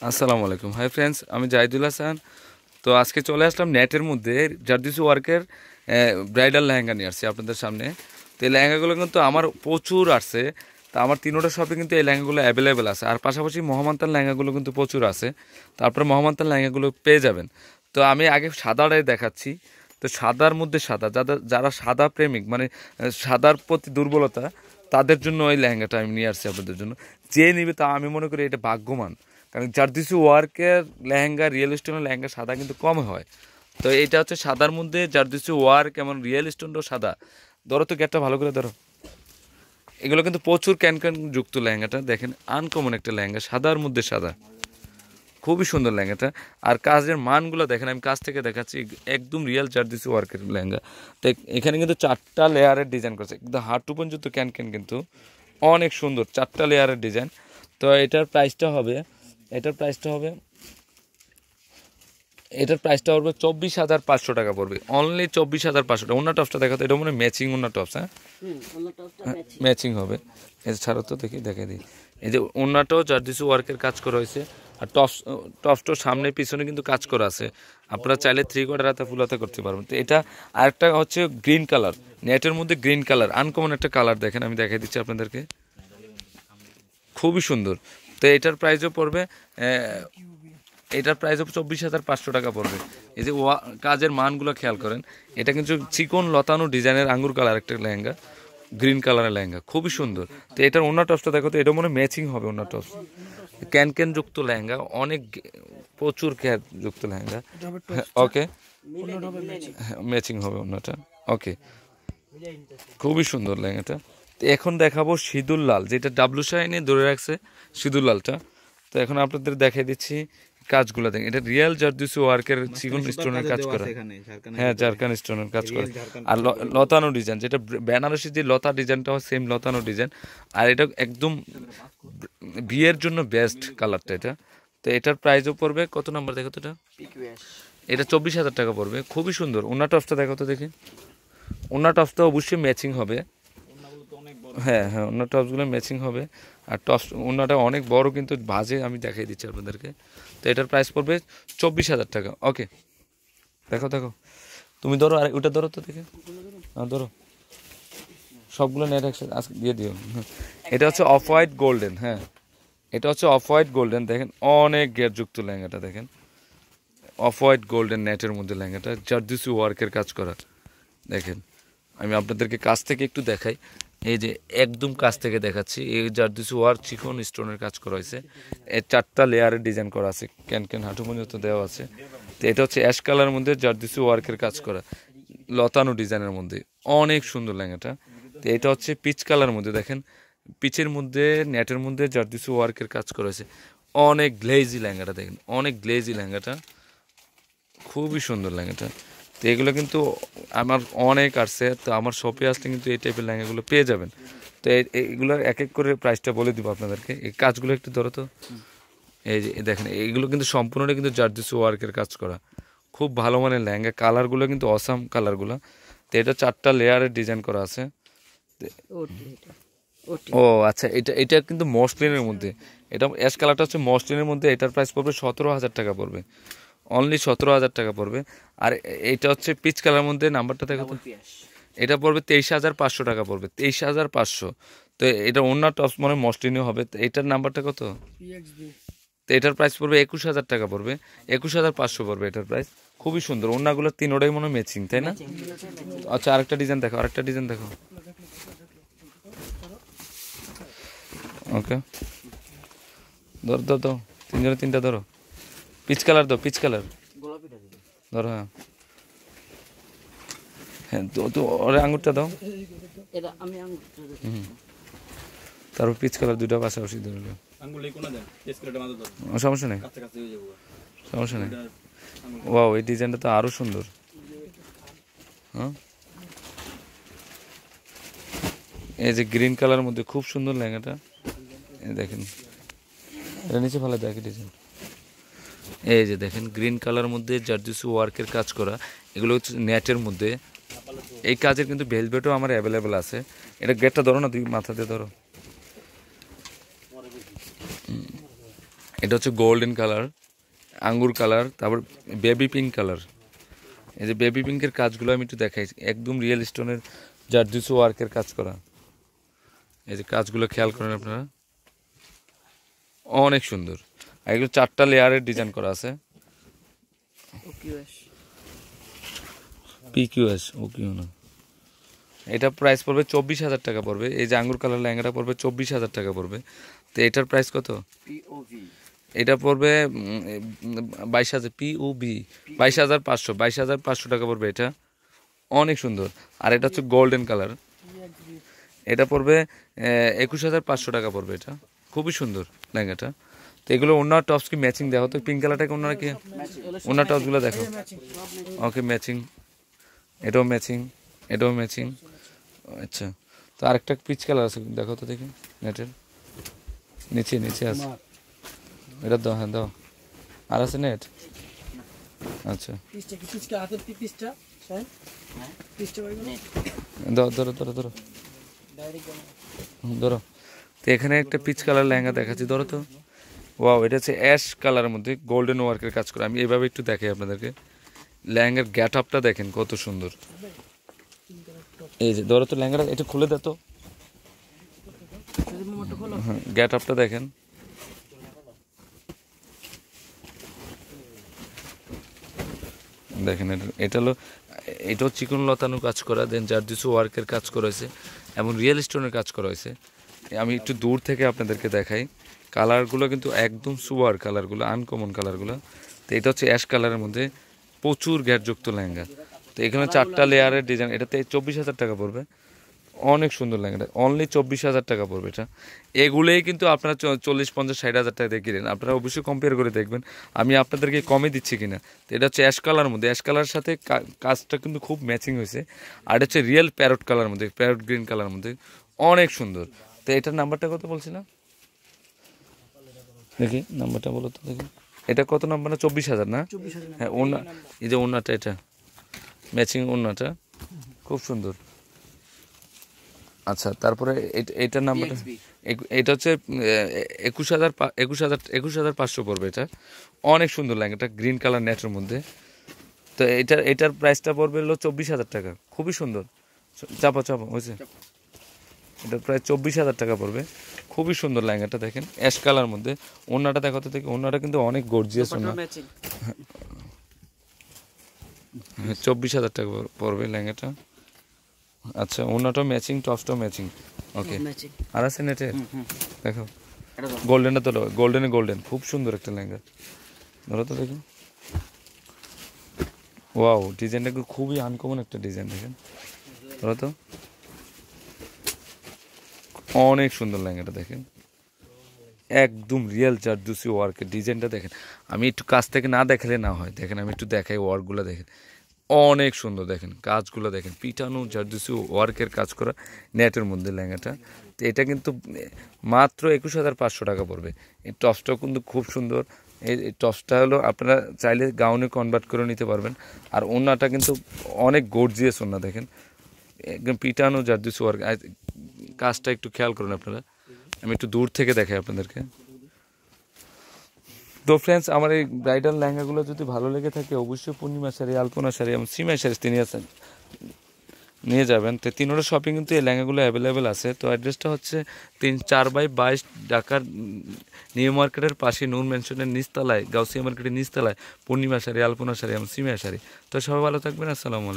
আসসালামু আলাইকুম। Hi friends, আমি জাহিদুল হাসান। তো আজকে চলে আসলাম নেটের মধ্যে জারদুসি ওয়ার্কের ব্রাইডাল লেহেঙ্গা নিয়ে আসছি আপনাদের সামনে। তো এই লেহেঙ্গাগুলো কিন্তু আমার প্রচুর আসছে। তা আমার তিনোটা শপে কিন্তু এই লেহেঙ্গাগুলো অ্যাভেলেবেল আছে। আর পাশাপাশি মহামান্তার লেহেঙ্গাগুলো কিন্তু প্রচুর আছে। তারপরে মহামান্তার লেহেঙ্গাগুলো পেয়ে যাবেন। তো আমি আগে সাদাটাই দেখাচ্ছি। তো সাদার মধ্যে সাদা, যারা সাদা প্রেমিক মানে সাদার প্রতি দুর্বলতা, তাদের জন্য ওই লেহেঙ্গাটা আমি নিয়ে আসছি আপনাদের জন্য। যে নিবে তা আমি মনে করি এটা ভাগ্যবান। কারণ জারদুসি ওয়ার্কের লেহেঙ্গা, রিয়েল স্টোনের লেহেঙ্গা সাদা কিন্তু কম হয়। তো এটা হচ্ছে সাদার মধ্যে জারদুসি ওয়ার্ক, এমন রিয়েল স্টোনটাও সাদা। ধরো তো গেটটা ভালো করে ধরো। এগুলো কিন্তু প্রচুর ক্যানক্যান যুক্ত লেহেঙ্গাটা দেখেন, আনকমন একটা লেহেঙ্গা, সাদার মধ্যে সাদা, খুবই সুন্দর লেহেঙ্গাটা। আর কাজের মানগুলো দেখেন, আমি কাছ থেকে দেখাচ্ছি, একদম রিয়েল জারদুসি ওয়ার্কের লেহেঙ্গা। তো এখানে কিন্তু 4টা লেয়ারের ডিজাইন করছে, একদম হাঁটু পর্যন্ত ক্যানক্যান, কিন্তু অনেক সুন্দর 4টা লেয়ারের ডিজাইন। তো এটার প্রাইসটা হবে এটার প্রাইসটা হবে এটার প্রাইসটা পড়বে 24,500 টাকা পড়বে, অনলি 24,500 টাকা। অন্য টপসটা দেখাতো, এটা মনে হয় ম্যাচিং অন্য টপস। হ্যাঁ, ম্যাচিং হবে। এছাড়া তো দেখাই দিই, এই যে অন্যটাও জারদুসি ওয়ার্কের কাজ করা হয়েছে। আর টপসটাও সামনে পিছনে কিন্তু কাজ করা আছে। আপনারা চাইলে 3/4 হাতা ফুল হাতা করতে পারবেন। তো এটা আরেকটা হচ্ছে গ্রিন কালার, নেটের মধ্যে গ্রিন কালার, আনকমন একটা কালার। দেখেন, আমি দেখাই দিচ্ছি আপনাদেরকে, খুবই সুন্দর। তো এটার প্রাইসও পড়বে এটার প্রাইস 24,500 টাকা পড়বে। এই যে কাজের মানগুলো খেয়াল করেন, এটা কিন্তু চিকন লতানো ডিজাইনের আঙ্গুর কালার একটা লেহেঙ্গা, গ্রিন কালারের লেহেঙ্গা, খুবই সুন্দর। তো এটার অন্য টপসটা দেখো তো, এটা মনে ম্যাচিং হবে অন্য টপস। ক্যান যুক্ত লেহেঙ্গা, অনেক প্রচুর ক্যান যুক্ত লেহেঙ্গা। ওকে, ম্যাচিং হবে অন্যটা। ওকে, খুবই সুন্দর লেহেঙ্গাটা। তো এখন দেখাবো সিঁদুর লাল, যেটা ডাবলু শাইনে ধরে রাখছে সিঁদুর লালটা। তো এখন আপনাদের দেখাই দিচ্ছি কাজগুলো। দেখেন, এটা রিয়েল জারদুসি ওয়ার্কের চিকন স্টোনের কাজ করা। হ্যাঁ, জারকান স্টোনের কাজ করা। আর লতানো ডিজাইন, যেটা বেনারসি যে লতা ডিজাইনটা হয়, সেম লতানো ডিজাইন। আর এটা একদম বিয়ের জন্য বেস্ট কালারটা এটা। তো এটার প্রাইসও পড়বে কত নাম্বার দেখো তো, এটা 24,000 টাকা পড়বে, খুবই সুন্দর। ওনার টপসটা দেখো তো দেখি, ওনার টপসটা অবশ্যই ম্যাচিং হবে। হ্যাঁ হ্যাঁ, ওনার টপসগুলো ম্যাচিং হবে। আর টপস ওনাটা অনেক বড়, কিন্তু ভাজে, আমি দেখাই দিচ্ছি আপনাদেরকে। তো এটার প্রাইস পড়বে 24,000 টাকা। ওকে, দেখো দেখো, তুমি ধরো, আর ওটা ধরো তো দেখে। হ্যাঁ ধরো, সবগুলো নেট একসাথে আজকে দিয়ে দিও। এটা হচ্ছে অফ হোয়াইট গোল্ডেন। হ্যাঁ, এটা হচ্ছে অফ হোয়াইট গোল্ডেন। দেখেন, অনেক গেরযুক্ত লেহেঙ্গাটা দেখেন, অফ হোয়াইট গোল্ডেন নেটের মধ্যে লেহেঙ্গাটা, জারদুসি ওয়ার্কের কাজ করা। দেখেন, আমি আপনাদেরকে কাছ থেকে একটু দেখাই, এই যে একদম কাছ থেকে দেখাচ্ছি। এই জারদুসি ওয়ার্ক চিকন স্টোনের কাজ করা হয়েছে। এর 4টা লেয়ারের ডিজাইন করা আছে, ক্যান হাঁটু পর্যন্ত দেওয়া আছে। তো এটা হচ্ছে অ্যাশ কালারের মধ্যে জারদুসি ওয়ার্কের কাজ করা, লতানো ডিজাইনের মধ্যে, অনেক সুন্দর লেহেঙ্গাটা। তো এটা হচ্ছে পিচ কালার মধ্যে, দেখেন পিচের মধ্যে নেটের মধ্যে জারদুসি ওয়ার্কের কাজ করা হয়েছে। অনেক গ্লেজি লেহেঙ্গাটা দেখেন, অনেক গ্লেজি লেহেঙ্গাটা, খুবই সুন্দর লেহেঙ্গাটা। তো এগুলো কিন্তু আমার অনেক আসছে। তো আমার শপে আসলে কিন্তু এই টাইপের লেহেঙ্গাগুলো পেয়ে যাবেন। তো এইগুলোর এক এক করে প্রাইসটা বলে দিব আপনাদেরকে। এই কাজগুলো একটু ধরো তো, এই যে দেখেন, এইগুলো কিন্তু সম্পূর্ণটা কিন্তু জারদুসি ওয়ার্কের কাজ করা, খুব ভালো মানের লেহেঙ্গা। কালারগুলো কিন্তু অসাম কালারগুলো। তো এটা 4টা লেয়ারের ডিজাইন করা আছে। ও আচ্ছা, এটা এটা কিন্তু মসলিনের মধ্যে, এটা অ্যাশ কালারটা হচ্ছে মসলিনের মধ্যে। এটার প্রাইস পড়বে 17,000 টাকা পড়বে, অনলি 17,000 টাকা পড়বে। আর এইটা হচ্ছে পিচ কালার মধ্যে, নাম্বারটা দেখো তো, এটা পড়বে 23,500 টাকা পড়বে, 23,500। তো এটা অন্য টপস মনে মসলিনও হবে। তো এটার নাম্বারটা কত? তো এটার প্রাইস পড়বে 21,000 টাকা পড়বে, 21,500 পড়বে এটার প্রাইস। খুবই সুন্দর, অন্যগুলো তিনোটাই মনে ম্যাচিং, তাই না? আচ্ছা, আরেকটা ডিজাইন দেখো, আরেকটা ডিজাইন দেখো। ওকে, ধরো ধরো ধরো, তিনজনে তিনটা ধরো। পিচ কালার দাও, পিচ কালার ধরো। হ্যাঁ হ্যাঁ, তো তো ওরে আঙুরটা দাও। হুম, তারপর পিচ কালার দুইটা পাশাপাশি ধরলো, সমস্যা নেই, সমস্যা নেই। ওয়াও, এই ডিজাইনটা তো আরো সুন্দর। হ্যাঁ, এই যে গ্রিন কালার মধ্যে খুব সুন্দর লেহেঙ্গাটা, এই দেখেন, এটা নিচে ভালো দেখে ডিজাইন। এই যে দেখেন, গ্রিন কালার মধ্যে জারদুসি ওয়ার্কের কাজ করা, এগুলো হচ্ছে নেটের মধ্যে। এই কাজের কিন্তু ভেলভেটও আমার অ্যাভেলেবেল আছে। এটা গেটটা ধরো না, তুই মাথা দিয়ে ধরো। এটা হচ্ছে গোল্ডেন কালার, আঙ্গুর কালার, তারপর বেবি পিঙ্ক কালার। এই যে বেবি পিঙ্কের কাজগুলো আমি একটু দেখাই, একদম রিয়েল স্টোনের জারদুসি ওয়ার্কের কাজ করা। এই যে কাজগুলো খেয়াল করেন আপনারা, অনেক সুন্দর। আর এগুলো 4টা লেয়ারের ডিজাইন করা আছে। পিকিউএস ওকিউ না, এটা প্রাইস পড়বে 24,000 টাকা পড়বে। এই যে আঙ্গুর কালার লেহেঙ্গাটা পড়বে 24,000 টাকা পড়বে। তো এটার প্রাইস কত? এটা পড়বে 22,000, পিওবি 22,500, 22,500 টাকা পড়বে এটা। অনেক সুন্দর। আর এটা হচ্ছে গোল্ডেন কালার, এটা পড়বে 21,500 টাকা পড়বে। এটা খুবই সুন্দর লেহেঙ্গাটা। তো এগুলো ওনার টপস কি ম্যাচিং দেখো তো, পিঙ্ক কালারটাকে ওনারা কি ওনার টপসগুলো দেখো। ওকে ম্যাচিং, এটাও ম্যাচিং, এটাও ম্যাচিং। আচ্ছা, তো আরেকটা পিচ কালার আছে দেখো তো দেখি, নেটের নিচে নিচে আছে, এটা দাও, হ্যাঁ দাও। আর আছে নেট? আচ্ছা দাও, ধরো ধরো ধরো ধরো। তো এখানে একটা পিচ কালার লেহেঙ্গা দেখাচ্ছি, ধরো তো। ওয়াও, এটা হচ্ছে অ্যাশ কালারের মধ্যে গোল্ডেন ওয়ার্কের কাজ করা। আমি এইভাবে একটু দেখাই আপনাদেরকে, লেহেঙ্গার গ্যাট আপটা দেখেন কত সুন্দর। এই যে ধরো তো লেহেঙ্গাটা, এটা খুলে দে তো, হ্যাঁ গ্যাট আপটা দেখেন। দেখেন এটা হলো, এটাও চিকন লতানো কাজ করা, দেন জারদুসি ওয়ার্কের কাজ করা হয়েছে এবং রিয়েল স্টোনের কাজ করা হয়েছে। আমি একটু দূর থেকে আপনাদেরকে দেখাই, কালারগুলো কিন্তু একদম সুপার কালারগুলো, আনকমন কালারগুলো। তো এটা হচ্ছে অ্যাশ কালারের মধ্যে প্রচুর গ্যাটযুক্ত লেহেঙ্গা। তো এখানে 4টা লেয়ারের ডিজাইন, এটাতে 24,000 টাকা পড়বে। অনেক সুন্দর লেহেঙ্গাটা, অনলি 24,000 টাকা পড়বে এটা। এগুলোই কিন্তু আপনারা 40, 50, 60,000 টাকা দিয়ে কিনেন। আপনারা অবশ্যই কম্পেয়ার করে দেখবেন আমি আপনাদেরকে কমে দিচ্ছি কিনা। তো এটা হচ্ছে অ্যাশ কালার মধ্যে, অ্যাশ কালারের সাথে কাজটা কিন্তু খুব ম্যাচিং হয়েছে। আর এটা হচ্ছে রিয়েল প্যারট কালার মধ্যে, প্যারট গ্রিন কালার মধ্যে, অনেক সুন্দর। তো এটার নাম্বারটা কত বলছিলাম দেখি, নাম্বারটা বলো তো দেখি। এটা কত নাম্বার না? 24,000 না? হ্যাঁ ওনা, এই যে ওনাটা, এটা ম্যাচিং ওনাটা খুব সুন্দর। আচ্ছা, তারপরে এটার নাম্বারটা, এটা হচ্ছে 21,500 পড়বে। এটা অনেক সুন্দর লেহেঙ্গাটা, গ্রিন কালার নেটের মধ্যে। তো এটার প্রাইসটা পড়বে হলো 24,000 টাকা, খুবই সুন্দর। চাপা চাপা হয়েছে, এটার প্রায় 24,000 টাকা পড়বে। খুবই সুন্দর লেহেঙ্গাটা দেখেন, অ্যাশ কালার মধ্যে। ওনাটা দেখাতে দেখি, ওনাটা কিন্তু অনেক গর্জিয়াস ওনা। 24,000 টাকা পড়বে লেহেঙ্গাটা। আচ্ছা, ওনাটাও ম্যাচিং, টপসটাও ম্যাচিং। ওকে, আর আছে নেটে দেখো, গোল্ডেনটা তো, গোল্ডেনে গোল্ডেন, খুব সুন্দর একটা লেহেঙ্গা। ধরো তো দেখো, ওয়াও, ডিজাইনটা খুবই আনকমন একটা ডিজাইন দেখেন। ধরো তো, অনেক সুন্দর লেহেঙ্গাটা দেখেন, একদম রিয়েল জারদুসি ওয়ার্কের ডিজাইনটা দেখেন। আমি একটু কাছ থেকে না দেখালে না হয়, দেখেন আমি একটু দেখাই, ওয়ার্কগুলো দেখেন অনেক সুন্দর। দেখেন কাজগুলো দেখেন, পিটানো জারদুসি ওয়ার্কের কাজ করা নেটের মধ্যে লেহেঙ্গাটা। তো এটা কিন্তু মাত্র 21,500 টাকা পড়বে। এই টপসটাও কিন্তু খুব সুন্দর। এই টপসটা হলো আপনারা চাইলে গাউনে কনভার্ট করে নিতে পারবেন। আর ওড়নাটা কিন্তু অনেক গর্জিয়াস ওড়না, দেখেন একদম পিটানো জারদুসি ওয়ার্ক। কাজটা একটু খেয়াল করুন আপনারা, আমি একটু দূর থেকে দেখাই আপনাদেরকে। তো ফ্রেন্ডস, আমার এই ব্রাইডাল লেহেঙ্গাগুলো যদি ভালো লেগে থাকে, অবশ্যই পূর্ণিমা শাড়ি, আলপনা শাড়ি এবং সিমাই শাড়ি নিয়ে যাবেন। তো 3টা শপিং কিন্তু এই লেহেঙ্গাগুলো অ্যাভেলেবেল আছে। তো অ্যাড্রেসটা হচ্ছে 3/4/22 ঢাকার নিউ মার্কেটের পাশে, নূর ম্যানশনের নিচতলায়, গাউসিয়া মার্কেটের নিচতলায় পূর্ণিমা শাড়ি, আলপনা শাড়ি এবং সিমাই শাড়ি। তো সবাই ভালো থাকবেন, আসসালামু আলাইকুম।